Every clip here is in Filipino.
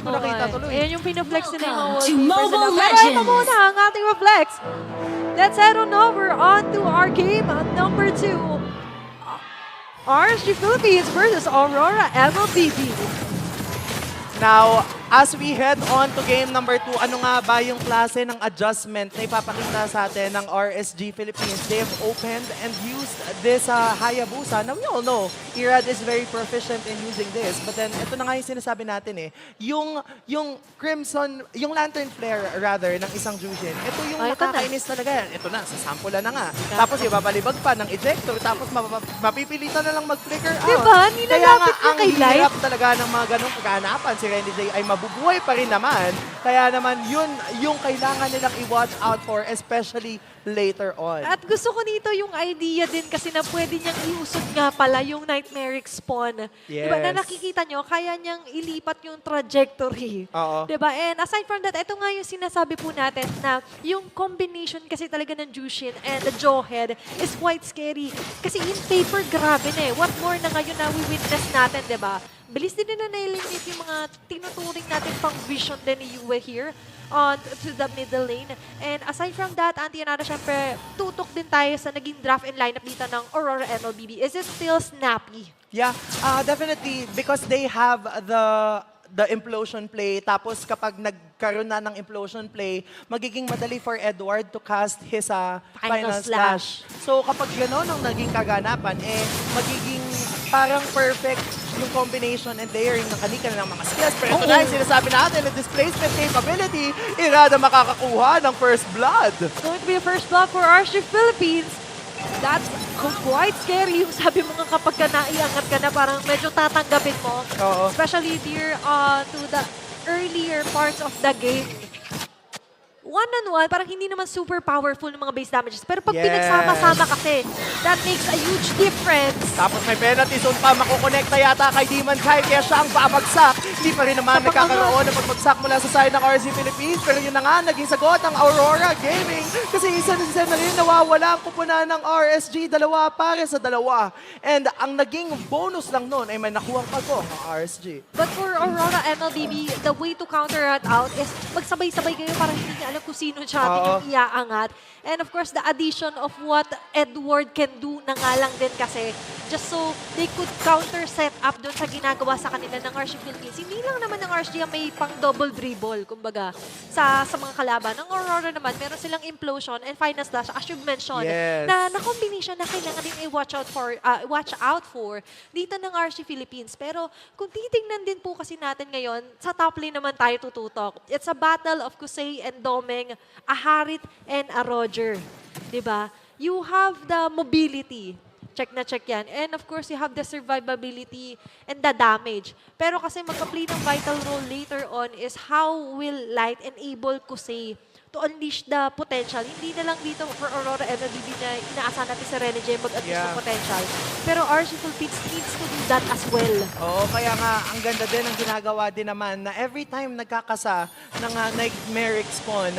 ko nakita tuloy. Ayan yung pinaflex nila yung mga To wallpapers Mobile nila. Pero ito Legends! muna ang ating reflex. Let's head on over onto our game number 2. RSG Philippines versus Aurora MLBB. Now, as we head on to game number 2, ano nga ba yung klase ng adjustment na ipapakita sa atin ng RSG Philippines? They have opened and used this Hayabusa. Now, we all know, Irad is very proficient in using this. But then, ito na nga yung sinasabi natin eh. Yung Crimson, yung Lantern Flare rather, ng isang Jushin, ito yung Ito na. nakakainis talaga. Ito na, sasampulan na nga. Tapos ibabalibag pa ng ejector, tapos mapipilitan na lang mag-flicker out. Diba? Kaya nga, Nilalapit na ang kay Light. hirap talaga ng mga ganong kaganapan. Si Renny J ay mabubuhay pa rin naman. Kaya naman, yun yung kailangan nilang i-watch out for, especially later on. At gusto ko nito yung idea din kasi na pwede niyang iusod nga pala yung Nightmaric Spawn. Diba? Na Yes. nakikita nyo, kaya niyang ilipat yung trajectory. Oo. Diba? And aside from that, ito nga yung sinasabi po natin na yung combination kasi talaga ng Jushin and the Jawhead is quite scary. Kasi in paper, grabe na eh. What more na ngayon na we-witness natin, diba? Bilis din na na-eliminate yung mga tinuturing natin pang vision din ni Yue here on to the middle lane. And aside from that, Antianara, syempre, tutok din tayo sa naging draft and lineup dito ng Aurora MLBB. Is it still snappy? Yeah, definitely because they have the implosion play. Tapos kapag nagkaroon na ng implosion play, magiging madali for Edward to cast his final slash. So kapag gano'n ang naging kaganapan, magiging parang perfect yung combination and layering ng kanika ng mga skills. Pero ito na yung sinasabi natin, the displacement capability, Irada makakakuha ng first blood. It's going to be a first block for RSG Philippines. That's quite scary. Yung sabi mo nga kapag ka naiangat ka na, parang medyo tatanggapin mo. Oo. Especially here to the earlier parts of the game. One-on-one, parang hindi naman super powerful ng mga base damages. Pero pag Yes. pinagsama-sama kasi, that makes a huge difference. Tapos may penalty zone pa, makukonekta yata kay Demon Kai, kaya siya ang babagsak. Hindi pa rin naman nagkakaroon ng pagbagsak mula sa side ng RSG Philippines. Pero yun na nga, naging sagot ang Aurora Gaming. Kasi isa na rin nawawala ang kupunan ng RSG, dalawa para sa dalawa. And ang naging bonus lang nun ay may nakuhang pagko ng RSG. But for Aurora MLBB, the way to counter that out is magsabay-sabay kayo para hindi niya alam kung sino siya atin yung iaangat. And of course, the addition of what Edward can do na nga lang din kasi just so they could counter set up doon sa ginagawa sa kanila ng RSG Philippines. Hindi lang naman ng RSG ang may pang double dribble, kumbaga, sa mga kalaban. Ng Aurora naman, meron silang implosion and final slash, as you've mentioned, Yes. na combination na kailangan din i-watch out for dito ng RSG Philippines. Pero kung titingnan din po kasi natin ngayon, sa top lane naman tayo tututok. It's a battle of Kusei and Domeng, a Harit and a Roger. Diba? You have the mobility. Check na check yan. And of course, you have the survivability and the damage. Pero kasi magpa-play ng vital role later on is how will Light enable Kusei to unleash the potential. Hindi na lang dito for Aurora MLBB na inaasahan natin sa Renegade mag-unleash ng potential. Pero RSG Philippines needs to do that as well. Oo, kaya nga, ang ganda din ang ginagawa din naman na every time nagkakasa ng Nightmaric Spawn,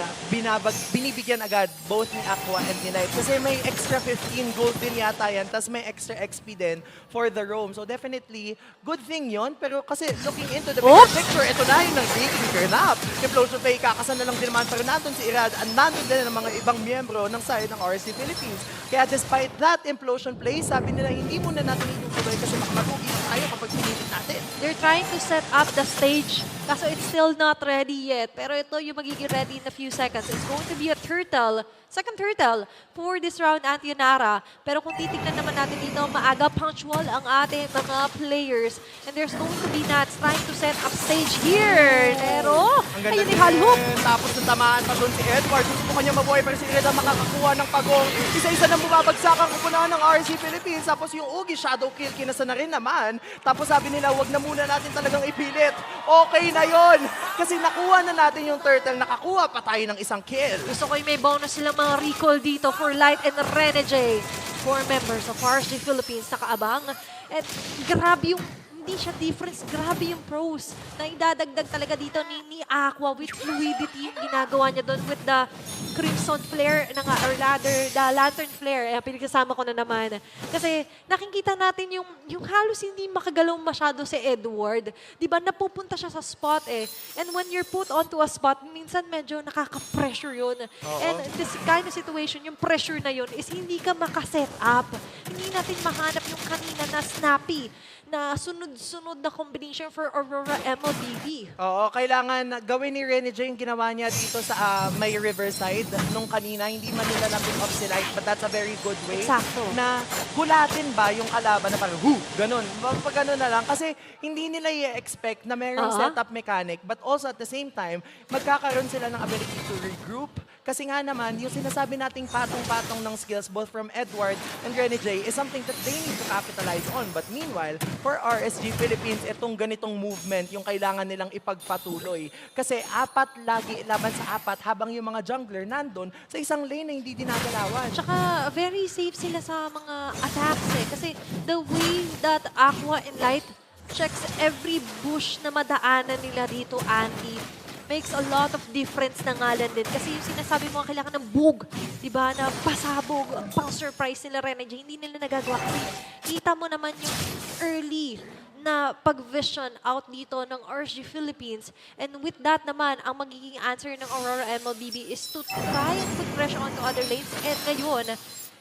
binibigyan agad both ni Aqua and ni Light. Kasi may extra 15 gold din yata yan, tas may extra XP din for the roam. So definitely, good thing yon. Pero kasi looking into the bigger picture, ito na yung nag-breaking turn up. Implosion Play, kakasa na lang din naman. Pero nandun si Irad, at nandun din ang mga ibang miyembro ng side ng RSG Philippines. Kaya despite that Implosion Play, sabi nila hindi muna natin itutuloy kasi makamatugi na tayo kapag pinipit natin. They're trying to set up the stage. Kaso it's still not ready yet. Pero ito yung magiging ready in a few seconds. It's going to be a turtle. Second turtle for this round, Antianara. Pero kung titignan naman natin dito, maaga punctual ang ating mga players. And there's going to be Nats trying to set up stage here. Pero, Ang ganda ayun ni Halhook. Tapos natamaan pa doon si Edward. Susubukan niya mabuhay pero si Irad ang makakakuha ng pagong. Isa-isa nang bumabagsak ang kupunan ng RSG Philippines. Tapos yung Ugi, shadow kill, kinasa na rin naman. Tapos sabi nila, wag na muna natin talagang ipilit. Okay na yon. Kasi nakuha na natin yung turtle. Nakakuha pa tayo ng isang kill. Gusto ko yung may bonus silang mga recall dito for Light and Renegade. 4 members of RSG Philippines nakaabang. At grabe yung hindi siya difference. Grabe yung pros na idadagdag talaga dito ni Aqua with fluidity yung ginagawa niya doon with the Crimson Flare na nga, or rather, the Lantern Flare. Pinagkasama ko na naman. Kasi nakikita natin yung halos hindi makagalaw masyado si Edward. Di ba, napupunta siya sa spot eh. And when you're put onto a spot, minsan medyo nakaka-pressure yun. And this kind of situation, yung pressure na yun is hindi ka makaset up. Hindi natin mahanap yung kanina na snappy, na sunod-sunod na combination for Aurora MLBB. Oo, kailangan gawin ni Rene J yung ginawa niya dito sa may Riverside nung kanina. Hindi man nila na-pick up si Light, but that's a very good way. Eksakto. Na hulatin ba yung kalaban na parang, ganun. Pag ganun na lang. Kasi hindi nila i-expect na mayroong setup mechanic, but also at the same time, magkakaroon sila ng ability to regroup. Kasi nga naman, yung sinasabi nating patong-patong ng skills both from Edward and Rene J is something that they need to capitalize on. But meanwhile, for RSG Philippines, itong ganitong movement yung kailangan nilang ipagpatuloy. Kasi apat lagi laban sa apat habang yung mga jungler nandun sa isang lane na hindi dinagalawan. Tsaka very safe sila sa mga attacks eh. Kasi the way that Aqua and Light checks every bush na madaanan nila dito, Andy, makes a lot of difference na ngalan din. Kasi yung sinasabi mo, kailangan ng bug, di ba, na pasabog, pang-surprise nila Rene J, hindi nila nagagawa. Kasi kita mo naman yung early na pag-vision out dito ng RSG Philippines. And with that naman, ang magiging answer ng Aurora MLBB is to try and put pressure onto other lanes. And ngayon,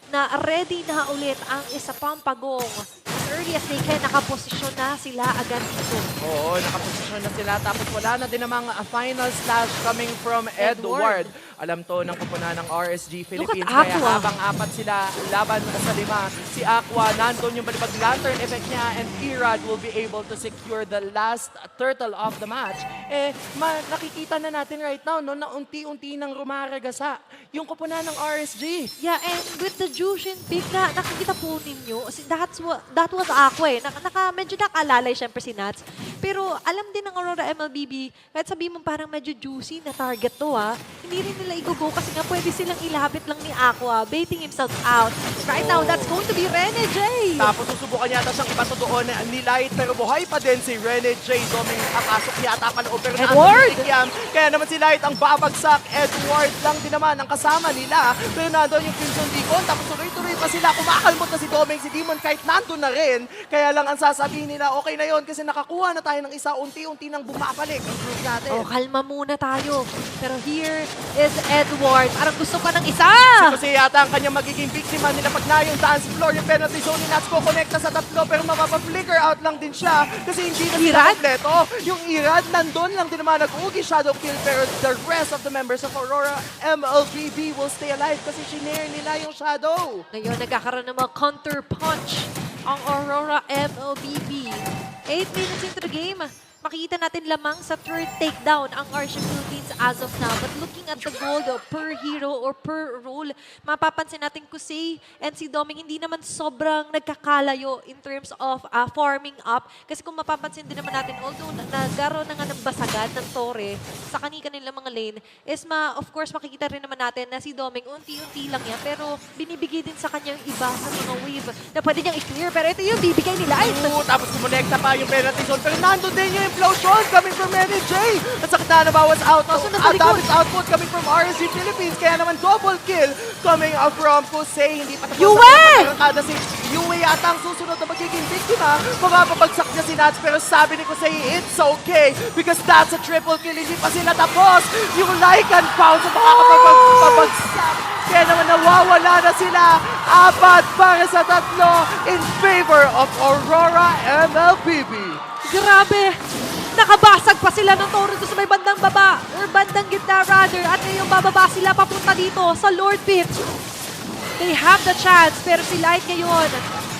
na ready na ulit ang isa pang pagong. As early as they can, nakaposisyon na sila agad dito. Oo, nakaposisyon na sila. Tapos wala na din namang final slash coming from Edward. Alam to ng kupunan ng RSG Philippines. Kaya Aqua. habang apat sila laban sa 5, si Aqua, nandun yung balibag lantern effect niya, and Irad will be able to secure the last turtle of the match. Nakikita na natin right now, no, na unti-unti nang rumaragasa yung kupunan ng RSG. Yeah, and with the Jushin pick na nakikita po ninyo, that was Aqua eh. Medyo nakalalay syempre si Nats. Pero alam din ng Aurora MLBB, kahit sabihin mo parang medyo juicy na target to hindi rin nila i-go kasi nga pwede silang ilapit lang ni Aqua, baiting himself out. Right now, that's going to be Rene J. Tapos susubukan yata siyang ipato doon ni Light, pero buhay pa din si Rene J. Doming kapasok yata pa loob, pero Edward! Kaya naman si Light ang babagsak. Edward lang din naman ang kasama nila. Pero nandun yung Crimson Deacon, tapos tuloy-tuloy pa sila. Kumakalmot na si Doming, si Demon kahit nandun na rin. Kaya lang ang sasabihin nila, okay na yon kasi nakakuha na tayo ng isa, unti-unti nang bumabalik ang group natin. Oh, kalma muna tayo. Pero here is Edward. Parang gusto pa ng isa! Kasi yata ang kanyang magiging biktima nila pag na yung dance floor, yung penalty zone ni Nats ko connecta sa tatlo, pero mapapa-flicker out lang din siya kasi hindi na sila Irad? kompleto. Yung Irad nandun lang din naman nag-uugi shadow kill, pero the rest of the members of Aurora MLBB will stay alive kasi shinare nila yung shadow. Ngayon, nagkakaroon ng mga counter punch ang Aurora MLBB. 8 minutes into the game, makikita natin lamang sa third takedown ang RSG Philippines as of now. But looking at the gold per hero or per role, mapapansin natin Kusei and si Doming hindi naman sobrang nagkakalayo in terms of farming up. Kasi kung mapapansin din naman natin, although nagkaroon na nga ng basagan ng Torre sa kanilang mga lane, is of course makikita rin naman natin na si Doming unti-unti lang yan, pero binibigay din sa kanyang iba sa mga wave na pwede niyang i-clear. Pero ito yung bibigay nila. Tapos kumonekta pa yung penalty zone, pero nandun din yung implosion coming from Rene J. At sakit na nabawas damage output coming from RSG Philippines. Kaya naman double kill coming from Kusei. Hindi pa tapos Yue! kada si Yue yata ang susunod na magiging biktima. Mapapabagsak niya si Nats, pero sabi ni Kusei, it's okay because that's a triple kill. Hindi pa sila tapos. Yung Lycan pounce at makakapagpabagsak. Kaya naman nawawala na sila. 4 para sa 3 in favor of Aurora MLBB. Grabe! Nakabasag pa sila ng Toro sa may bandang baba or bandang gitna rather, at ngayon bababa sila papunta dito sa Lord Pit. They have the chance, pero si Light ngayon,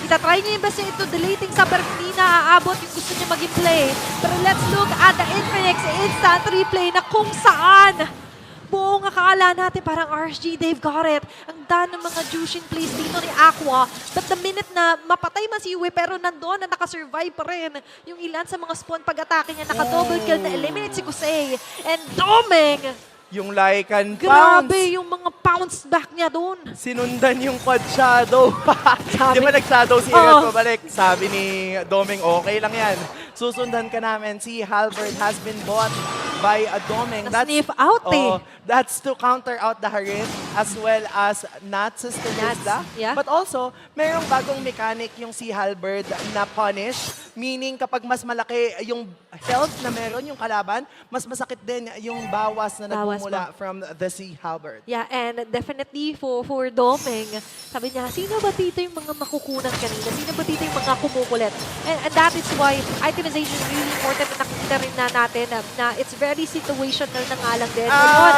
itatry niya yung best niya ito, deleting sa pero hindi na aabot yung gusto niya maging play. Pero let's look at the Infinix instant replay na kung saan buong akala natin parang RSG, they've got it. Ang dami ng mga Jushin plays dito ni Aqua. But the minute na mapatay man si Yue, pero nandoon na nakasurvive pa rin yung ilan sa mga spawn pag-atake niya. Naka-double kill na eliminate si Kusei. And Doming Yung Lycan Pounce. Grabe yung mga bounce back niya doon. Sinundan yung quad shadow. Sabi- Di ba nag-shadow si Irad Oo. pabalik? Sabi ni Doming, okay lang yan. Susundan ka namin. Si Halberd has been bought by a Doming. Na-sniff out Oo, that's to counter out the Harit as well as Nats Sister Nats, Rizla. yeah. But also, mayroong bagong mechanic yung si Halberd na punish. Meaning kapag mas malaki yung health na meron yung kalaban, mas masakit din yung bawas na Bawas nagmumula from the si Halberd. Yeah, and definitely for Doming, sabi niya, sino ba dito yung mga makukunan kanina? Sino ba dito yung mga kumukulit? And that is why itemization is really important na nakita rin na natin na it's very situational na nga lang din. Ngayon,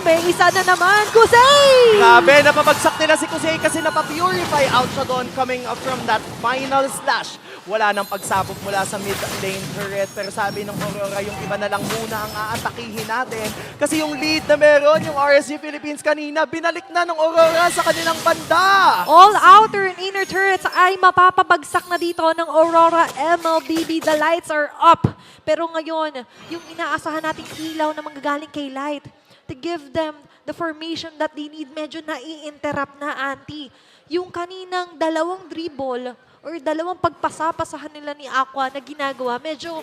may isa na naman, Kusei! Grabe, napabagsak nila si Kusei kasi napapurify out siya doon coming up from that final slash. Wala nang pagsabog mula sa mid lane turret. Pero sabi ng Aurora, yung iba na lang muna ang aatakihin natin. Kasi yung lead na meron, yung RSG Philippines kanina, binalik na ng Aurora sa kanilang banda. All outer and inner turrets ay mapapabagsak na dito ng Aurora MLBB. The lights are up. Pero ngayon, yung inaasahan nating ilaw na manggagaling kay Light to give them the formation that they need, medyo nai-interrupt na, Auntie. Yung kaninang dalawang dribble or dalawang pagpasapasahan nila ni Aqua na ginagawa, medyo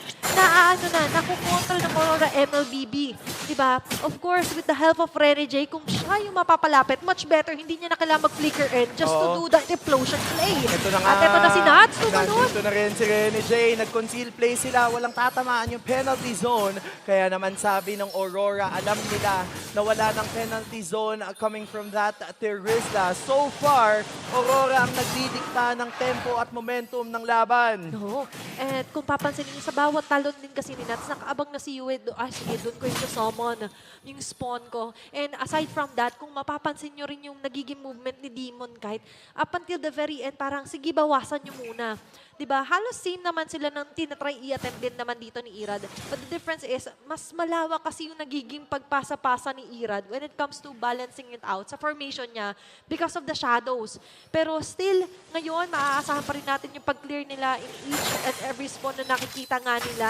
nakukontrol ng Aurora MLBB. Diba? Of course, with the help of Rene J, kung siya yung mapapalapit, much better, hindi niya na kailangan mag-flicker in just to do the implosion play. Ito na nga. At ito na si Nats, tumalon. Nandito na rin si Rene J. Nag-conceal play sila. Walang tatamaan yung penalty zone. Kaya naman sabi ng Aurora, alam nila na wala ng penalty zone coming from that Terizla. So far, Aurora ang nagdidikta ng tempo at momentum ng laban. No. And kung papansin niyo sa bawat talon din kasi ni Nats, nakaabang na si Yue. Sige, doon ko yung summon, yung spawn ko. And aside from that, kung mapapansin niyo rin yung nagiging movement ni Demon Kite, up until the very end, parang sige, bawasan niyo muna. Diba? Halos same naman sila ng tinatry i-attempt din naman dito ni Irad. But the difference is, mas malawak kasi yung nagiging pagpasa-pasa ni Irad when it comes to balancing it out sa formation niya because of the shadows. Pero still, ngayon, maaasahan pa rin natin yung pag-clear nila in each and every spawn na nakikita nga nila.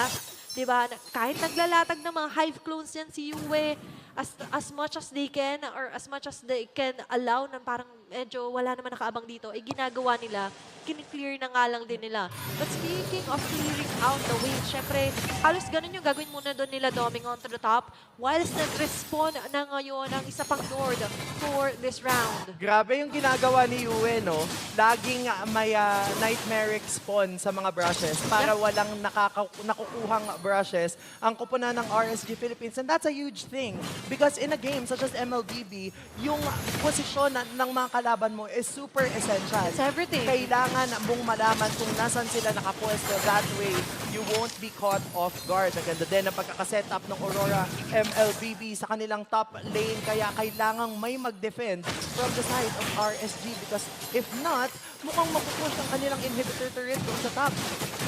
Diba? Kahit naglalatag ng mga hive clones yan si Yue, as much as they can or as much as they can allow na parang medyo wala naman nakaabang dito, ginagawa nila, kiniklear na nga lang din nila. But speaking of clearing out the wave, syempre, halos ganun yung gagawin muna doon nila Doming on to the top whilst nag-respawn na ngayon ang isa pang Nord for this round. Grabe yung ginagawa ni Yue, no? Laging may nightmaric spawn sa mga brushes para walang nakukuhang brushes ang kupunan ng RSG Philippines. And that's a huge thing. Because in a game such as MLBB, yung posisyon ng mga kalaban mo is super essential. It's everything. Kailangan mong malaman kung nasan sila nakapwesto. That way, you won't be caught off guard. Naganda din ang pagkakasetup ng Aurora MLBB sa kanilang top lane. Kaya kailangang may mag-defend from the side of RSG. Because if not, mukhang mapupush ang kanilang inhibitor turret doon sa top.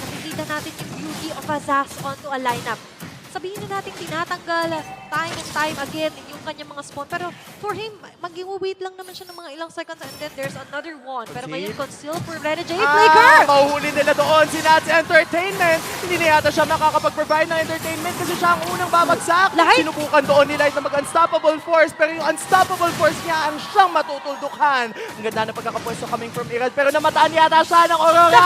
Nakikita natin yung beauty of Azaz onto a lineup. Sabihin na natin tinatanggal time and time again yung kanyang mga spawn. Pero for him, mag-wait lang naman siya ng mga ilang seconds and then there's another one. Pero ngayon, conceal for Rene J. Flicker! Mahuhuli nila doon si Nats Entertainment. Hindi na yata siya makakapag-provide ng entertainment kasi siya ang unang babagsak. Light! Sinubukan doon ni Light na mag-unstoppable force pero yung unstoppable force niya ang siyang matutuldukan. Ang ganda na pagkakapwesto coming from Irad pero namataan yata siya ng Aurora.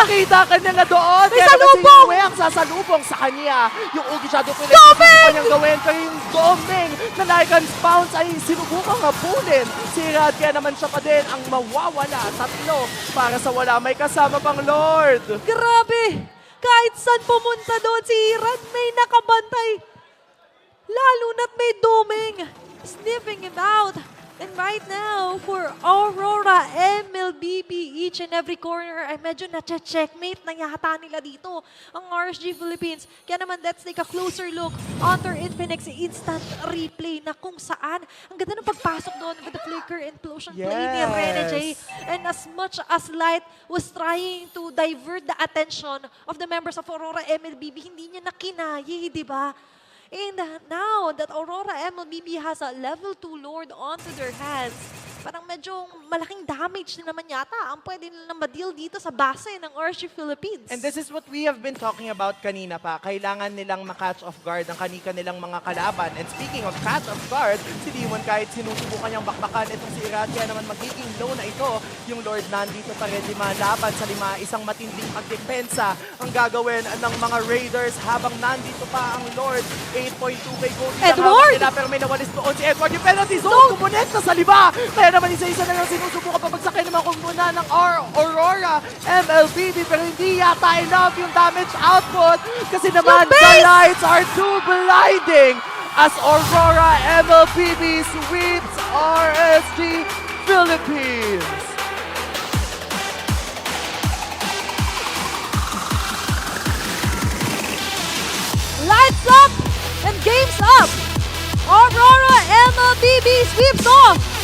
Nakita ka na doon. May Kaya naman salubong! si Yue ang sasalubong sa kanya. Yung Ugi Shadow Play na niyang gawin pero yung Doming na Lycan's Bounce ay sinubukang habulin. Si Irad kaya naman siya pa din ang mawawala. Tatlo para sa wala may kasama pang Lord. Grabe! Kahit saan pumunta doon si Irad, may nakabantay. Lalo na't may Doming sniffing him out. And right now, for Aurora MLBB, each and every corner ay medyo na-checkmate na yata nila dito ang RSG Philippines. Kaya naman, let's take a closer look on their Infinix instant replay na kung saan ang ganda ng pagpasok doon with the flicker implosion play ni Rene J. And as much as Light was trying to divert the attention of the members of Aurora MLBB, hindi niya nakinayi, di ba? And now that Aurora MLBB has a level 2 Lord onto their hands, Parang medyo malaking damage na naman yata ang pwede nilang ma-deal dito sa base ng RSG Philippines. And this is what we have been talking about kanina pa. Kailangan nilang ma-catch off guard ang kanika nilang mga kalaban. And speaking of catch off guard, si Demon kahit sinusubukan niyang bakbakan itong si Iratia naman magiging low na ito. Yung Lord nandito pa rin laban sa lima. Isang matinding pagdepensa ang gagawin ng mga Raiders habang nandito pa ang Lord. 8.2k gold. Edward! Nila, pero may nawalis doon si Edward. Yung penalty zone, kumonekta sa lima. Kaya naman isa-isa na yung sinusubukan pabagsakay naman kung muna ng Aurora MLBB pero hindi yata enough yung damage output kasi naman the lights are too blinding as Aurora MLBB sweeps RSG Philippines. Lights up and game's up! Aurora MLBB sweeps off